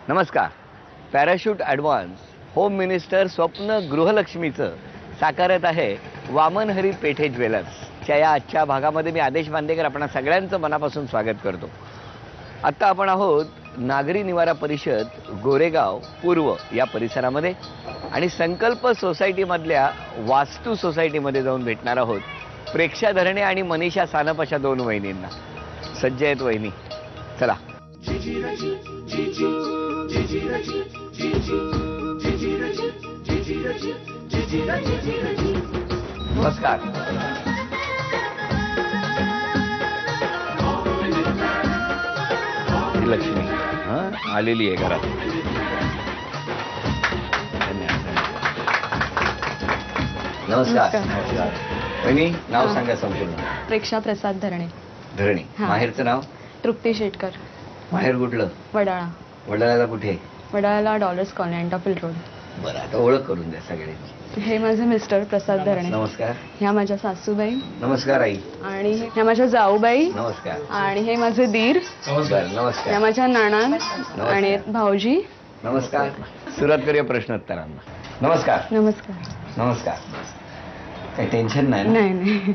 नमस्कार. Parachute advance home minister स्वप्न गृहलक्ष्मीचं साकारत आहे वामन हरी पेठे ज्वेलर्सच्या या आजच्या भागामध्ये मी आदेश बांदेकर आपणा सगळ्यांचं मनापासून स्वागत करतो. आत्ता आपण आहोत नागरी निवारा परिषद गोरेगाव पूर्व या परिसरामध्ये आणि संकल्प सोसायटीमधल्या वास्तू सोसायटीमध्ये जाऊन भेटणार आहोत प्रेक्षा धरणे आणि मनीषा सानप अशा दोन वहिनींना. सज्ज आहेत वहिनी, चला. नमस्कार. लक्ष्मी आलेली आहे घरात. नमस्कार. नमस्कार वहिनी, नाव सांगा संपूर्ण. प्रेक्षा प्रसाद धरणे. धरणी. माहेरचं नाव? तृप्ती शेटकर. माहेर कुठलं? वडाळा. वडाळ्याला कुठे? वडाळ्याला डॉलर्स कॉलनी एंटाफिल रोड. बरं, आता ओळख करून द्या सगळ्यांची. हे माझे मिस्टर प्रसाद धरणे. नमस्कार. ह्या माझ्या सासूबाई. नमस्कार आई. आणि ह्या माझ्या जाऊबाई. नमस्कार. आणि हे माझे दीर. नमस्कार. नमस्कार. ह्या माझ्या नणंद आणि भाऊजी. नमस्कार. सुरुवात करूया प्रश्नोत्तरांना. नमस्कार. नमस्कार. नमस्कार. काही टेन्शन नाही? नाही नाही.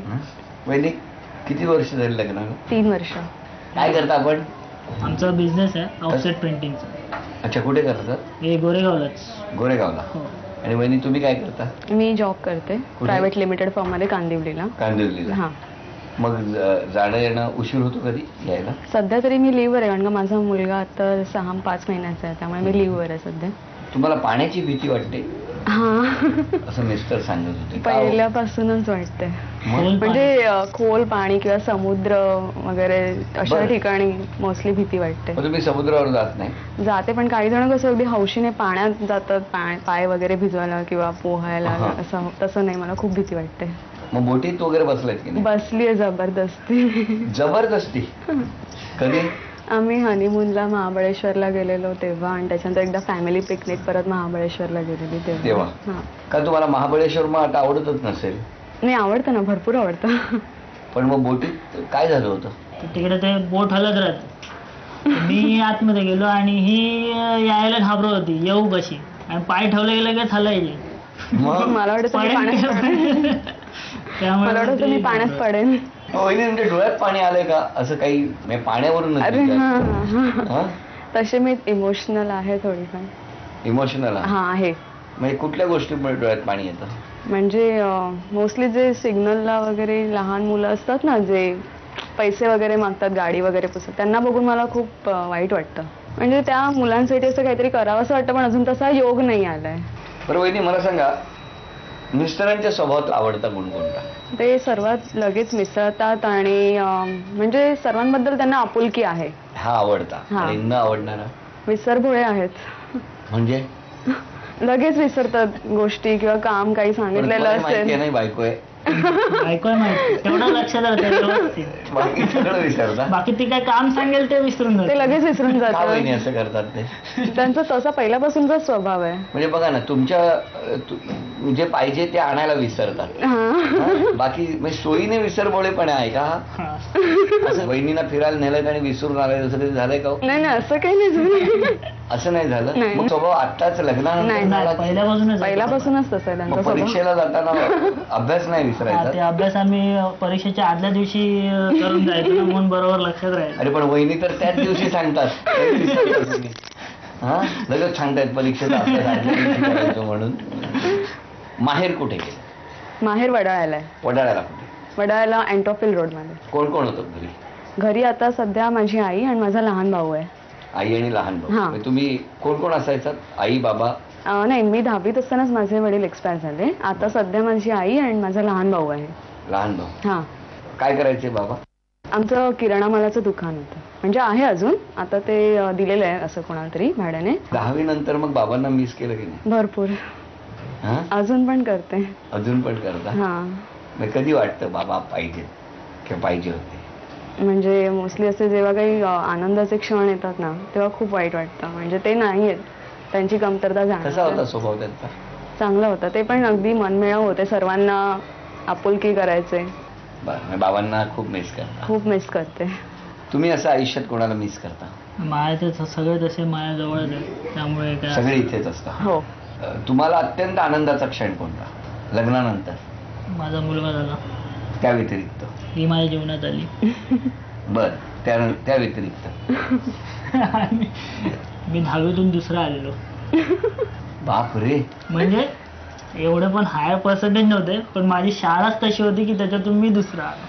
वहिनी, किती वर्ष झाली लग्नाला? 3 वर्ष. काय करता आपण? आमचा बिझनेस आहे ऑफसेट प्रिंटिंगचा. अच्छा, कुठे करता? हे गोरेगावलाच. गोरेगावला. हो. आणि वहिनी तुम्ही काय करता? मी जॉब करते प्रायव्हेट लिमिटेड फर्म मध्ये कांदिवलीला. कांदिवलीला. हा. मग जाणं येणं उशीर होतो कधी यायला? सध्या तरी मी लीव्हवर आहे कारण का माझा मुलगा आता 6-5 महिन्याचा आहे, त्यामुळे मी लीव्हवर आहे सध्या. तुम्हाला पाण्याची भीती वाटते? हा. असं मिस्टर सांगत होते. पहिल्यापासूनच वाटते. खोल म्हणजे खोल पाणी किंवा समुद्र वगैरे अशा ठिकाणी मोस्टली भीती वाटते. मग तुम्ही समुद्रावर जात नाही? जाते, पण काही जण कसं अगदी हौशीने पाण्यात जातात, पाय वगैरे भिजवायला किंवा पोहायला. असं तसं नाही, मला खूप भीती वाटते. मग बोटीत वगैरे बसलायत की नाही? बसलीये जबरदस्ती. जबरदस्ती? कधी? आम्ही हनीमूनला महाबळेश्वरला गेलेलो तेव्हा, आणि त्याच्यानंतर एकदा फॅमिली पिकनिक परत महाबळेश्वरला गेलेली तेव्हा. हा. का तुम्हाला महाबळेश्वर मग आता आवडतच नसेल? नाही, आवडतं ना, भरपूर आवडतं. पण मग बोटीत काय झालं होतं? तिकडे ते बोट हलत राहत. मी आतमध्ये गेलो आणि ही यायला घाबरत होती, येऊ कशी, आणि पाय ठेवले गेले की हलायचे. मग मला वाटतं मी पाण्यात पडेन. मला वाटतं मी पाण्यात पडेन. वहिनी, तुमच्या डोळ्यात पाणी आलंय का? असं काही म्हणजे पाण्यावरून? अरे हा, तसे मी इमोशनल आहे थोडीफार. इमोशनल? हा आहे. म्हणजे कुठल्या गोष्टीमुळे डोळ्यात पाणी येतं? म्हणजे मोस्टली जे सिग्नलला वगैरे लहान मुलं असतात ना, जे पैसे वगैरे मागतात, गाडी वगैरे पुसत, त्यांना बघून मला खूप वाईट वाटतं. म्हणजे त्या मुलांसाठी असं काहीतरी करावं असं वाटतं, पण अजून तसा योग नाही आलाय. बरं वहिनी, मला सांगा, मिस्टरांच्या स्वभावात आवडता गुण कोणता? ते सर्वात लगेच मिसळतात आणि म्हणजे सर्वांबद्दल त्यांना आपुलकी आहे. हा आवडता. आणि न आवडणारा? विसरभोळे आहेत. म्हणजे लगेच विसरतात गोष्टी किंवा काम काही सांगितलेलं असेल. नाही बायको आहे? ऐकूय माहिती, तेवढं लक्षात राहतं. बाकी सगळं विसरता? बाकी ती काय काम सांगेल ते विसरून ते लगेच विसरून का जातात. वहिनी असं करतात ते? त्यांचा तसा पहिल्यापासूनचा स्वभाव आहे. म्हणजे बघा ना, जे पाहिजे ते आणायला विसरतात. बाकी म्हणजे सोयीने विसरबोळेपणा आहे का? असं वहिनीला फिरायला नेलं आणि विसरून आलंय दुसरं झालंय का? नाही, असं काही नाही. असं नाही झालं? मग स्वभाव आत्ताच लग्नानंतर? पहिल्यापासूनच तसं आहे त्यांचा स्वभाव. परीक्षेला जाताना अभ्यास नाही विसरायचा? ते अभ्यास आम्ही परीक्षेच्या आदल्या दिवशी करून जायचो ना, म्हणून बरोबर लक्षात राहायचं. अरे पण वहिनी तर त्याच दिवशी सांगतात. हा, लगेच सांगतायत परीक्षेचा अभ्यास आदल्या दिवशी करायचो म्हणून. माहेर कुठे गेलं? माहेर वडाळ्याला आहे. वडाळ्याला कुठे? वडाळ्याला एंटॉफिल रोड मध्ये. कोण कोण होतं घरी? घरी आता सध्या माझी आई आणि माझा लहान भाऊ आहे. आई आणि लहान भाऊ. तुम्ही कोण कोण असायचात? आई बाबा? नाही, मी 10वीत असतानाच माझे वडील एक्सपायर झाले. आता सध्या माझी आई आणि माझा लहान भाऊ आहे. लहान भाऊ? हा. काय करायचे बाबा? आमचं किराणा मालाचं दुकान होतं. म्हणजे आहे अजून, आता ते दिलेलं आहे असं कोणाला तरी भाड्याने. 10वी नंतर मग बाबांना मिस केलं की नाही? भरपूर. अजून पण करते. अजून पण करता? हा. कधी वाटतं बाबा पाहिजे किंवा पाहिजे होते? म्हणजे मोस्टली असे जेव्हा काही आनंदाचे क्षण येतात ना, तेव्हा खूप वाईट वाटतं. म्हणजे ते नाही आहेत, त्यांची कमतरता जाणवते. कसा होता स्वभाव त्यांचा? चांगला होता. ते पण अगदी मनमिळाऊ होते, सर्वांना आपुलकी करायचे. बाबांना खूप मिस करता? खूप मिस करते. तुम्ही असं आयुष्यात कोणाला मिस करता? माझे सगळे तसे माझ्या जवळच आहे, त्यामुळे काय सगळे इथेच असतात. हो. तुम्हाला अत्यंत आनंदाचा क्षण कोणता लग्नानंतर? माझा मुलगा झाला, त्या व्यतिरिक्त? ही माझ्या जीवनात आली. बर, त्या व्यतिरिक्त? आणि मी 10वीतून दुसरा आलेलो. बाप रे. म्हणजे एवढे पण हाय पर्सेंटेज नव्हते, पण माझी शाळाच तशी होती की त्याच्यातून मी दुसरा आलो.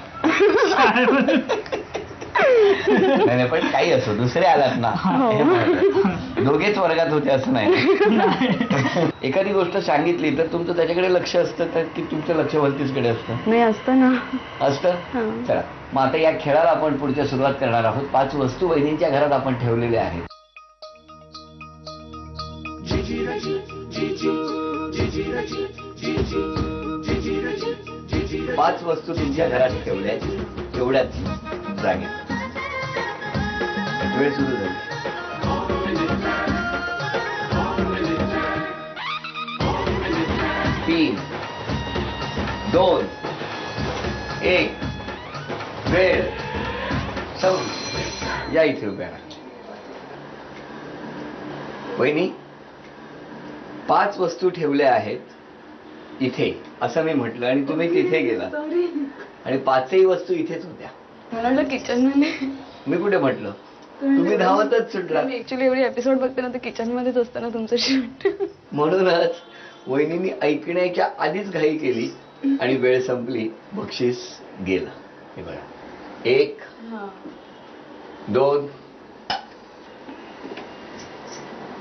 नाही पण काही असो दुसरे आलात ना, हे महत्त्वाचं. दोघेच वर्गात होते असं नाही. एखादी गोष्ट सांगितली तर तुमचं त्याच्याकडे लक्ष असतं तर की तुमचं लक्ष वरतीचकडे असतं? नाही असतं ना. असतं. चला मग आता या खेळाला आपण पुढच्या सुरुवात करणार आहोत. 5 वस्तू वहिनींच्या घरात आपण ठेवलेल्या आहेत. 5 वस्तू तुमच्या घरात ठेवल्या तेवढ्याच जागेत. वेळ सुरू झाली. 3, 2, 1 वेळ संपली. या इथे उभ्या राहा. वहिनी 5 वस्तू ठेवल्या आहेत इथे असं मी म्हटलं आणि तुम्ही तिथे गेला आणि 5ही वस्तू इथेच होत्या. मला वाटलं किचन मध्ये. मी कुठे म्हटलं? तुम्ही धावतच सुटला. ऍक्च्युली एवढी एपिसोड बघते ना तर किचन मध्येच असतं ना तुमचं शूट. म्हणूनच वहिनींनी ऐकण्याच्या आधीच घाई केली आणि वेळ संपली. बक्षीस गेलं. हे बघा 1, 2,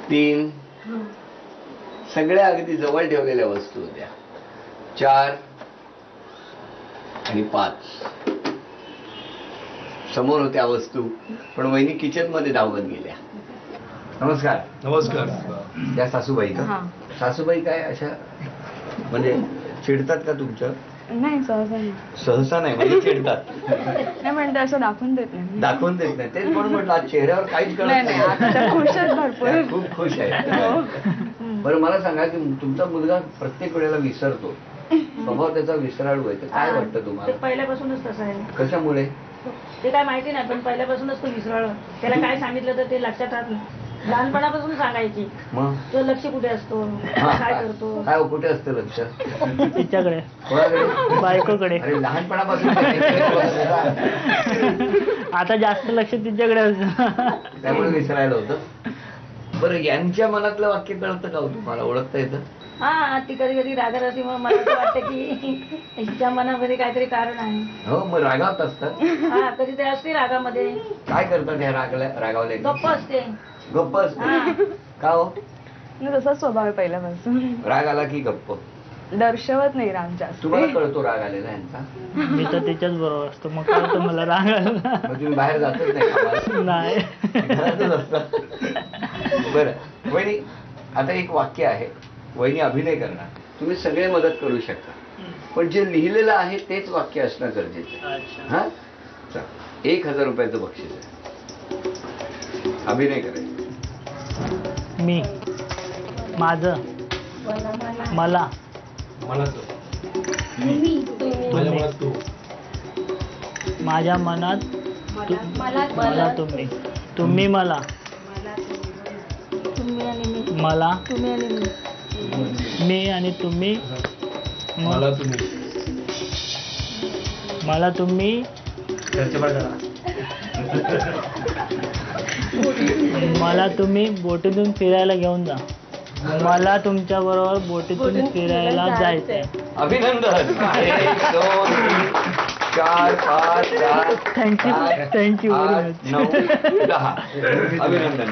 3 सगळ्या अगदी जवळ ठेवलेल्या वस्तू होत्या. 4 आणि 5 समोर होत्या वस्तू, पण वहिनी किचन मध्ये धावत गेल्या. नमस्कार. नमस्कार. या सासूबाई का? सासूबाई काय अशा म्हणजे चिडतात का तुमचं? नाही सहसा नाही. सहसा नाही म्हणजे चिडतात. नाही म्हणते असं दाखवून देत नाही. दाखवून देत नाही. तेच म्हणून म्हटलं आज चेहऱ्यावर काहीच कळत नाही आता त्या खुश आहेत भरपूर. त्या खूप खुश आहे. बरं मला सांगा की तुमचा मुलगा प्रत्येक वेळेला विसरतो, स्वभाव त्याचा विसराळू आहे, तर काय वाटतं तुम्हाला? पहिल्यापासूनच तसं आहे. कशामुळे? ते काय माहिती नाही, पण पहिल्यापासूनच तो विसराळ. त्याला काय सांगितलं तर ते लक्षात राहत नाही. लहानपणापासून सांगायची मग तो लक्ष कुठे असतो, काय करतो. काय हो, कुठे असतं लक्ष? तिच्याकडे, कोणाकडे? बायकोकडे. अरे लहानपणापासून आता जास्त लक्ष तिच्याकडे असतं, त्यामुळे विसरायला होतं. बरं यांच्या मनातलं वाक्य कळतं का हो तुम्हाला? ओळखता येतं? हा ती कधी कधी रागात असते, मग मला असं वाटतं की तिच्या मनामध्ये काहीतरी कारण आहे. हो मग रागावत असतात. हा कधी ते असते रागामध्ये. काय करतात ह्या रागावले? गप्प असते. गप्प असते का हो? तसाच स्वभाव आहे पहिल्यापासून. राग आला की गप्प? दर्शवत नाही राग जास्त. तुम्हाला कळतो राग आलेला यांचा? मी तर तिच्याच बरोबर असतो, मग कळतं मला राग आला. मग तुम्ही बाहेर जातच नाही कामाला? नाही. घरातच असतं. बरं वहिनी आता एक वाक्य आहे, वहिनी अभिनय करणार, तुम्ही सगळे मदत करू शकता, पण जे लिहिलेलं आहे तेच वाक्य असणं गरजेचं आहे. हा चल 1000 रुपयाचं बक्षीस आहे. अभिनय करायचं. मी, माझं, मला, मला तू, माझ्या मनात मला तुम्ही, तुम्ही मला, तुम्ही आणि मी, मला, तुम्ही आणि मी, मी आणि तुम्ही, मला तुम्ही, मला तुम्ही, मला तुम्ही बोटीतून फिरायला घेऊन जा. मला तुमच्या बरोबर बोटीतून फिरायला जायचंय. अभिनंदन. 1, 2, 3, 4, 5, 6, थँक्यू 8, व्हेरी मच. 9, 10. अभिनंदन.